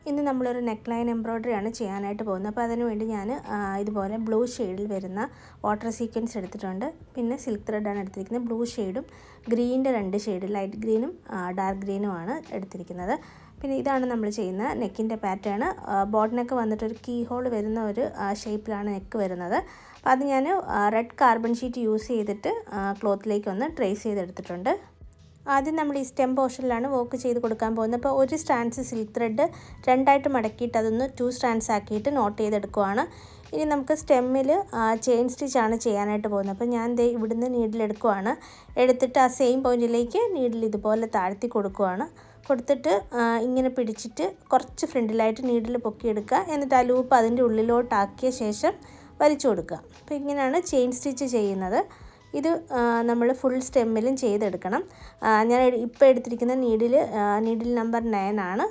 ഇന്ന് നമ്മളൊരു neck line embroidery ആണ് ചെയ്യാനായിട്ട് പോകുന്നത്. അപ്പോൾ അതിന് വേണ്ടി ഞാൻ ഇതുപോലെ ബ്ലൂ ഷെയ്ഡിൽ വരുന്ന വാട്ടർ സീക്വൻസ് എടുത്തിട്ടുണ്ട്. പിന്നെ സിൽക്ക് ത്രെഡാണ് എടുത്തിരിക്കുന്നത്. ബ്ലൂ ഷെയ്ഡും ഗ്രീനിൻ്റെ 2 ഷെയ്ഡ്, ലൈറ്റ് ഗ്രീനും ഡാർക്ക് ഗ്രീനുമാണ് എടുത്തിരിക്കുന്നത്. പിന്നെ ഇതാണ് നമ്മൾ ചെയ്യുന്ന നെക്കിൻ്റെ പാറ്റേൺ. ബോട്ട് നെക്ക് വന്നിട്ട് ഒരു കീ ഹോൾ വരുന്ന ഒരു ഷേപ്പിലാണ് നെക്ക് വരുന്നത്. അപ്പോൾ അത് ഞാൻ റെഡ് കാർബൺ ഷീറ്റ് യൂസ് ചെയ്തിട്ട് ക്ലോത്തിലേക്ക് ഒന്ന് ട്രേസ് ചെയ്തെടുത്തിട്ടുണ്ട്. ആദ്യം നമ്മൾ ഈ സ്റ്റെം പോർഷനിലാണ് വർക്ക് ചെയ്ത് കൊടുക്കാൻ പോകുന്നത്. അപ്പോൾ ഒരു സ്ട്രാൻഡ്സ് സിൽക്ക് ത്രെഡ് 2ആയിട്ട് മടക്കിയിട്ട് അതൊന്ന് 2 സ്ട്രാൻഡ്സ് ആക്കിയിട്ട് നോട്ട് ചെയ്തെടുക്കുവാണ്. ഇനി നമുക്ക് സ്റ്റെമ്മിൽ ചെയിൻ സ്റ്റിച്ചാണ് ചെയ്യാനായിട്ട് പോകുന്നത്. അപ്പോൾ ഞാൻ ഇവിടുന്ന് നീഡിൽ എടുക്കുവാണ്. എടുത്തിട്ട് ആ സെയിം പോയിൻറ്റിലേക്ക് നീഡിൽ ഇതുപോലെ താഴ്ത്തി കൊടുക്കുവാണ്. കൊടുത്തിട്ട് ഇങ്ങനെ പിടിച്ചിട്ട് കുറച്ച് ഫ്രണ്ടിലായിട്ട് നീഡിൽ പൊക്കിയെടുക്കുക. എന്നിട്ട് ആ ലൂപ്പ് അതിൻ്റെ ഉള്ളിലോട്ടാക്കിയ ശേഷം വലിച്ചു കൊടുക്കുക. അപ്പോൾ ഇങ്ങനെയാണ് ചെയിൻ സ്റ്റിച്ച് ചെയ്യുന്നത്. ഇത് നമ്മൾ ഫുൾ സ്റ്റെമ്മിലും ചെയ്തെടുക്കണം. ഞാൻ ഇപ്പോൾ എടുത്തിരിക്കുന്ന നീഡിൽ നമ്പർ 9 ആണ്.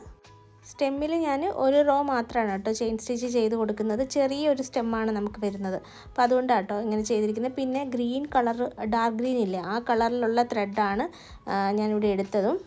സ്റ്റെമ്മിൽ ഞാൻ ഒരു റോ മാത്രമാണ് കേട്ടോ ചെയിൻ സ്റ്റിച്ച് ചെയ്ത് കൊടുക്കുന്നത്. ചെറിയൊരു സ്റ്റെമ്മാണ് നമുക്ക് വരുന്നത്. അപ്പോൾ അതുകൊണ്ടാണ് കേട്ടോ ഇങ്ങനെ ചെയ്തിരിക്കുന്നത്. പിന്നെ ഗ്രീൻ കളർ, ഡാർക്ക് ഗ്രീൻ ഇല്ലേ, ആ കളറിലുള്ള ത്രെഡാണ് ഞാനിവിടെ എടുത്തതും.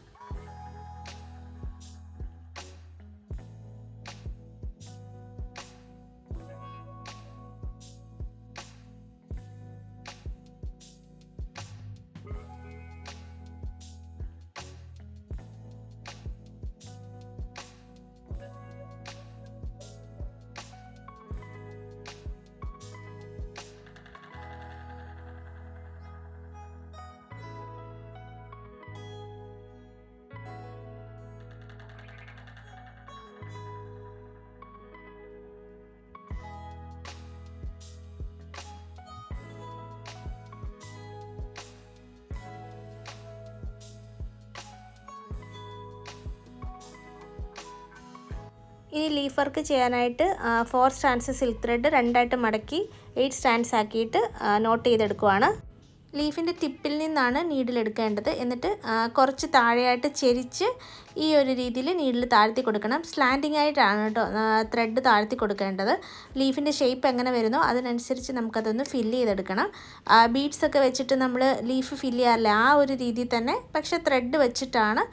ഇനി ലീഫ് വർക്ക് ചെയ്യാനായിട്ട് 4 സ്ട്രാൻഡ്സ് സിൽക്ക് ത്രെഡ് 2ആയിട്ട് മടക്കി 8 സ്ട്രാൻഡ്സ് ആക്കിയിട്ട് നോട്ട് ചെയ്തെടുക്കുവാണ്. ലീഫിൻ്റെ ടിപ്പിൽ നിന്നാണ് നീഡിൽ എടുക്കേണ്ടത്. എന്നിട്ട് കുറച്ച് താഴെയായിട്ട് ചെരിച്ച് ഈ ഒരു രീതിയിൽ നീഡിൽ താഴ്ത്തി കൊടുക്കണം. സ്ലാൻഡിങ് ആയിട്ടാണ് കേട്ടോ ത്രെഡ് താഴ്ത്തി കൊടുക്കേണ്ടത്. ലീഫിൻ്റെ ഷേപ്പ് എങ്ങനെ വരുന്നോ അതിനനുസരിച്ച് നമുക്കതൊന്ന് ഫില്ല് ചെയ്തെടുക്കണം. ബീഡ്സൊക്കെ വെച്ചിട്ട് നമ്മൾ ലീഫ് ഫില്ല് ചെയ്യാറില്ല, ആ ഒരു രീതിയിൽ തന്നെ, പക്ഷേ ത്രെഡ് വെച്ചിട്ടാണ്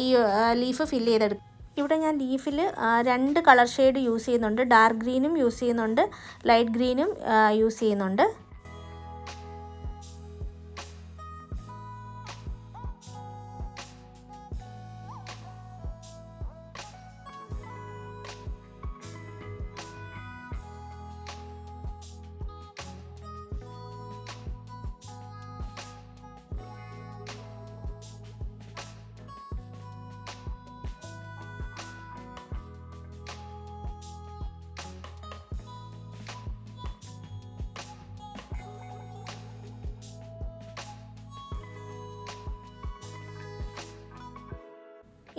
ഈ ലീഫ് ഫില്ല് ചെയ്തെടുക്കുക. ഇവിടെ ഞാൻ ലീഫിൽ 2 കളർ ഷെയ്ഡ് യൂസ് ചെയ്യുന്നുണ്ട്. ഡാർക്ക് ഗ്രീനും യൂസ് ചെയ്യുന്നുണ്ട്, ലൈറ്റ് ഗ്രീനും യൂസ് ചെയ്യുന്നുണ്ട്.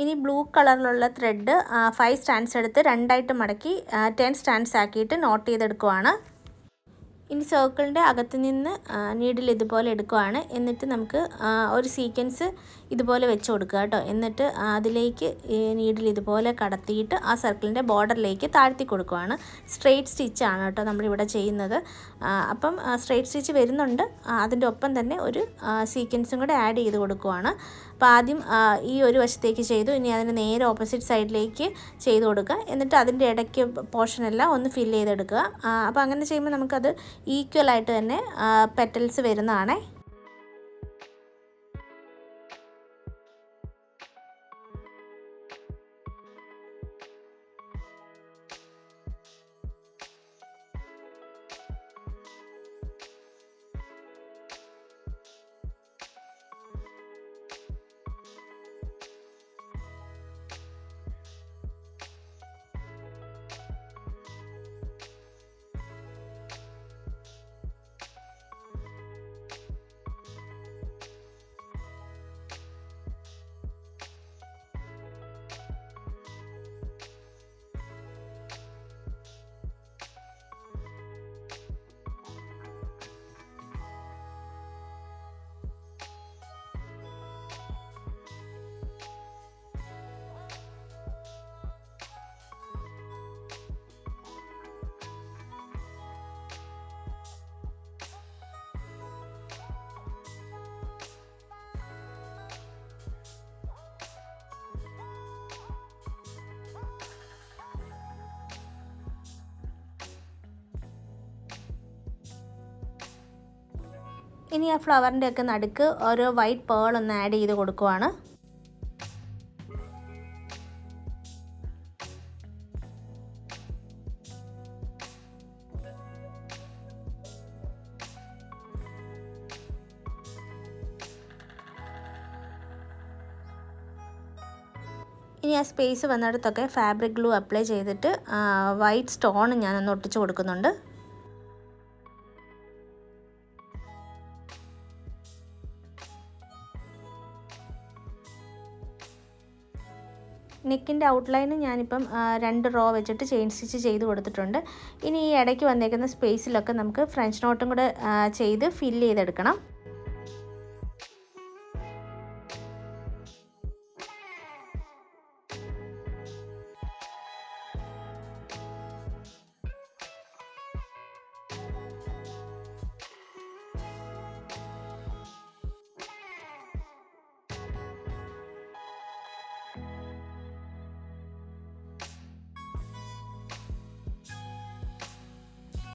ഇനി ബ്ലൂ കളറിലുള്ള ത്രെഡ് 5 സ്ട്രാൻഡ്സ് എടുത്ത് 2ആയിട്ട് മടക്കി 10 സ്ട്രാൻഡ്സ് ആക്കിയിട്ട് നോട്ട് ചെയ്തെടുക്കുവാണ്. ഇനി സർക്കിളിൻ്റെ അകത്ത് നിന്ന് നീഡിൽ ഇതുപോലെ എടുക്കുവാണ്. എന്നിട്ട് നമുക്ക് ഒരു സീക്വൻസ് ഇതുപോലെ വെച്ച് കൊടുക്കുക കേട്ടോ. എന്നിട്ട് അതിലേക്ക് നീഡിൽ ഇതുപോലെ കടത്തിയിട്ട് ആ സർക്കിളിൻ്റെ ബോർഡറിലേക്ക് താഴ്ത്തി കൊടുക്കുവാണ്. സ്ട്രെയിറ്റ് സ്റ്റിച്ചാണ് കേട്ടോ നമ്മളിവിടെ ചെയ്യുന്നത്. അപ്പം സ്ട്രെയിറ്റ് സ്റ്റിച്ച് വരുന്നുണ്ട്, അതിൻ്റെ ഒപ്പം തന്നെ ഒരു സീക്വൻസും കൂടെ ആഡ് ചെയ്ത് കൊടുക്കുവാണ്. അപ്പോൾ ആദ്യം ഈ ഒരു വശത്തേക്ക് ചെയ്തു, ഇനി അതിന് നേരെ ഓപ്പോസിറ്റ് സൈഡിലേക്ക് ചെയ്ത് കൊടുക്കുക. എന്നിട്ട് അതിൻ്റെ ഇടയ്ക്ക് പോർഷനെല്ലാം ഒന്ന് ഫില്ല് ചെയ്തെടുക്കുക. അപ്പോൾ അങ്ങനെ ചെയ്യുമ്പോൾ നമുക്കത് ഈക്വലായിട്ട് തന്നെ പെറ്റൽസ് വരുന്നതാണേ. ഇനി ആ ഫ്ലവറിൻ്റെ ഒക്കെ നടുക്ക് ഒരു വൈറ്റ് പേൾ ഒന്ന് ആഡ് ചെയ്ത് കൊടുക്കുവാണ്. ഇനി ആ സ്പേസ് വന്നിടത്തൊക്കെ ഫാബ്രിക് ഗ്ലൂ അപ്ലൈ ചെയ്തിട്ട് വൈറ്റ് സ്റ്റോൺ ഞാനൊന്ന് ഒട്ടിച്ച് കൊടുക്കുന്നുണ്ട്. നെക്കിൻ്റെ ഔട്ട്ലൈന് ഞാനിപ്പം 2 റോ വെച്ചിട്ട് ചെയിൻ സ്റ്റിച്ച് ചെയ്ത് കൊടുത്തിട്ടുണ്ട്. ഇനി ഈ ഇടയ്ക്ക് വന്നേക്കുന്ന സ്പേസിലൊക്കെ നമുക്ക് ഫ്രഞ്ച് നോട്ടും കൂടെ ചെയ്ത് ഫില്ല് ചെയ്തെടുക്കണം.